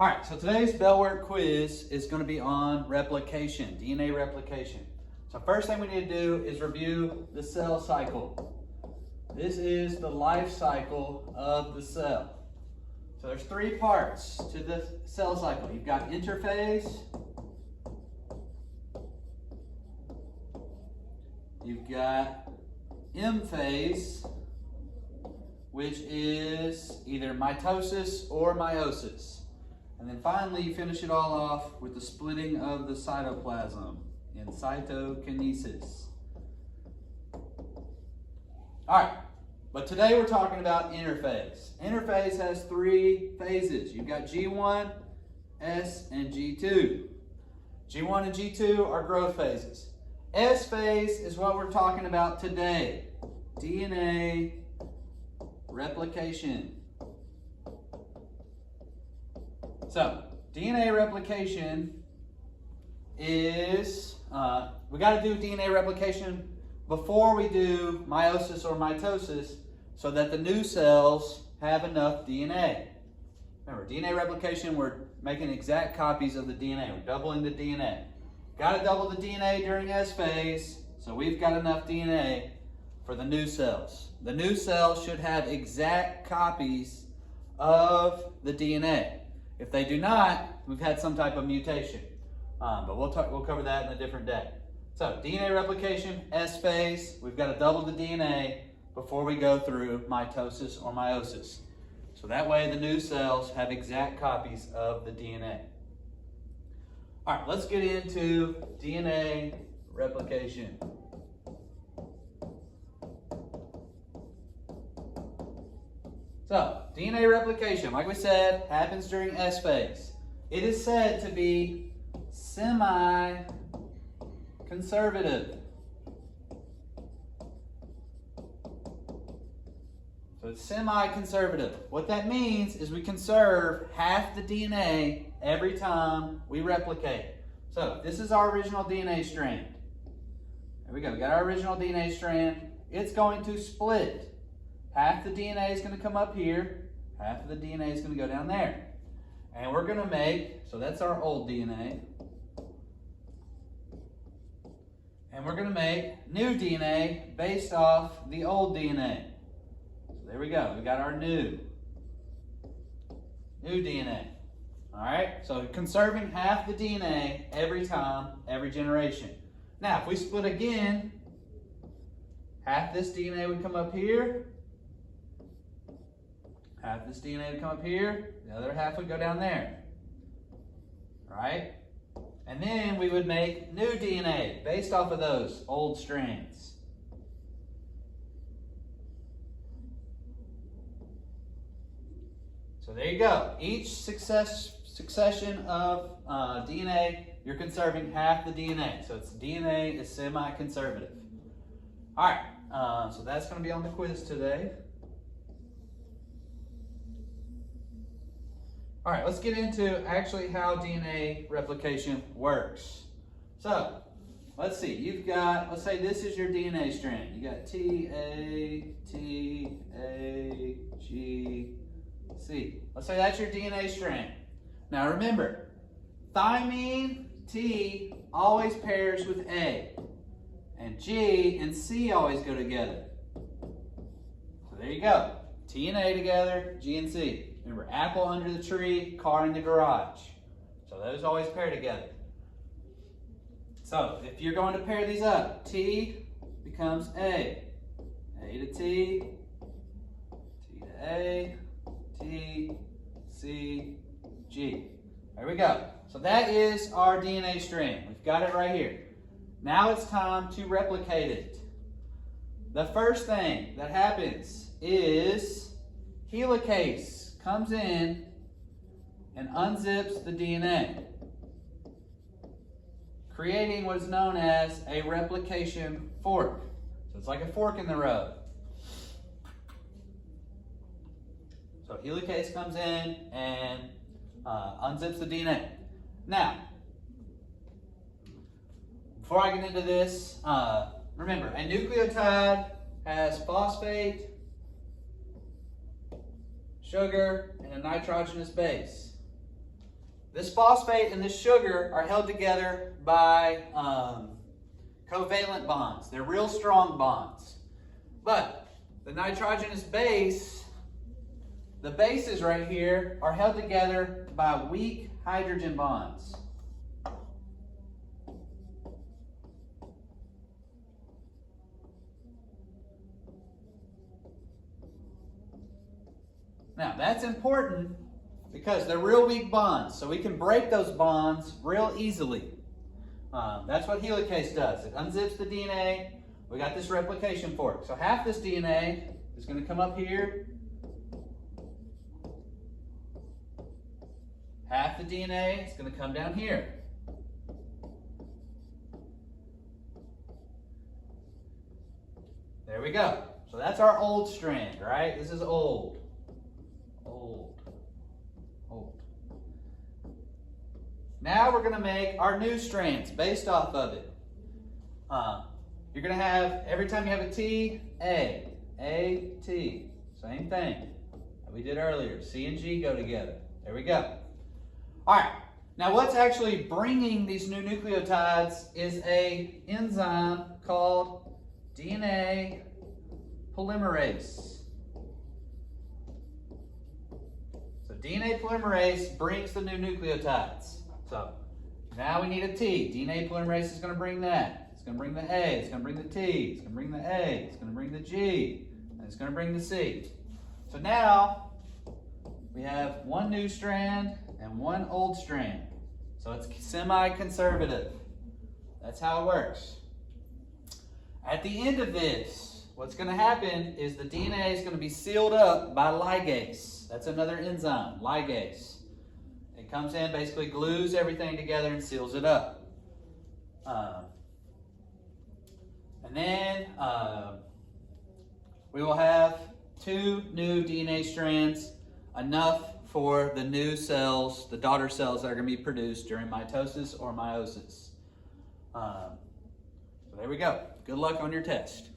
All right, so today's Bellwork quiz is going to be on replication, DNA replication. So first thing we need to do is review the cell cycle. This is the life cycle of the cell. So there's three parts to the cell cycle. You've got interphase, you've got M phase, which is either mitosis or meiosis. And then finally, you finish it all off with the splitting of the cytoplasm in cytokinesis. All right, but today we're talking about interphase. Interphase has three phases. You've got G1, S, and G2. G1 and G2 are growth phases. S phase is what we're talking about today. DNA replication. So, DNA replication is, we got to do DNA replication before we do meiosis or mitosis so that the new cells have enough DNA. Remember, DNA replication, we're making exact copies of the DNA. We're doubling the DNA. Got to double the DNA during S phase, so we've got enough DNA for the new cells. The new cells should have exact copies of the DNA. If they do not, we've had some type of mutation. But we'll cover that in a different day. So DNA replication, S phase, we've got to double the DNA before we go through mitosis or meiosis. So that way the new cells have exact copies of the DNA. All right, let's get into DNA replication. So, DNA replication, like we said, happens during S phase. It is said to be semi-conservative. So it's semi-conservative. What that means is we conserve half the DNA every time we replicate. So this is our original DNA strand. There we go, we got our original DNA strand. It's going to split. Half the DNA is going to come up here, half of the DNA is going to go down there. And we're going to make, so that's our old DNA. And we're going to make new DNA based off the old DNA. So there we go, we got our new DNA. All right, so conserving half the DNA every time, every generation. Now, if we split again, half this DNA would come up here, half this DNA would come up here, the other half would go down there. All right? And then we would make new DNA based off of those old strands. So there you go. Each succession of DNA, you're conserving half the DNA. So it's DNA is semi-conservative. All right, so that's going to be on the quiz today. All right, let's get into actually how DNA replication works. So, let's see, you've got, let's say this is your DNA strand. You got T, A, T, A, G, C. Let's say that's your DNA strand. Now remember, thymine, T, always pairs with A. And G and C always go together. So there you go. T and A together, G and C. Remember, apple under the tree, car in the garage. So those always pair together. So if you're going to pair these up, T becomes A. A to T, T to A, T, C, G. There we go. So that is our DNA strand. We've got it right here. Now it's time to replicate it. The first thing that happens is helicase comes in and unzips the DNA, creating what is known as a replication fork. So it's like a fork in the road. So helicase comes in and unzips the DNA. Now, before I get into this, remember, a nucleotide has phosphate, sugar, and a nitrogenous base. this phosphate and this sugar are held together by covalent bonds. They're real strong bonds. But the nitrogenous base, the bases right here, are held together by weak hydrogen bonds. Now, that's important because they're real weak bonds, so we can break those bonds real easily. That's what helicase does. It unzips the DNA. We got this replication fork. So half this DNA is going to come up here. Half the DNA is going to come down here. There we go. So that's our old strand, right? This is old. Old. Now we're going to make our new strands based off of it. You're going to have, every time you have a T, A, T. Same thing that we did earlier. C and G go together. There we go. All right. Now what's actually bringing these new nucleotides is a enzyme called DNA polymerase. So DNA polymerase brings the new nucleotides. So now we need a T. DNA polymerase is going to bring that. It's going to bring the A. It's going to bring the T. It's going to bring the A. It's going to bring the G. And it's going to bring the C. So now we have one new strand and one old strand. So it's semi-conservative. That's how it works. At the end of this, what's going to happen is the DNA is going to be sealed up by ligase. That's another enzyme, ligase. It comes in, basically glues everything together and seals it up. And then we will have 2 new DNA strands, enough for the new cells, the daughter cells that are going to be produced during mitosis or meiosis. So there we go. Good luck on your test.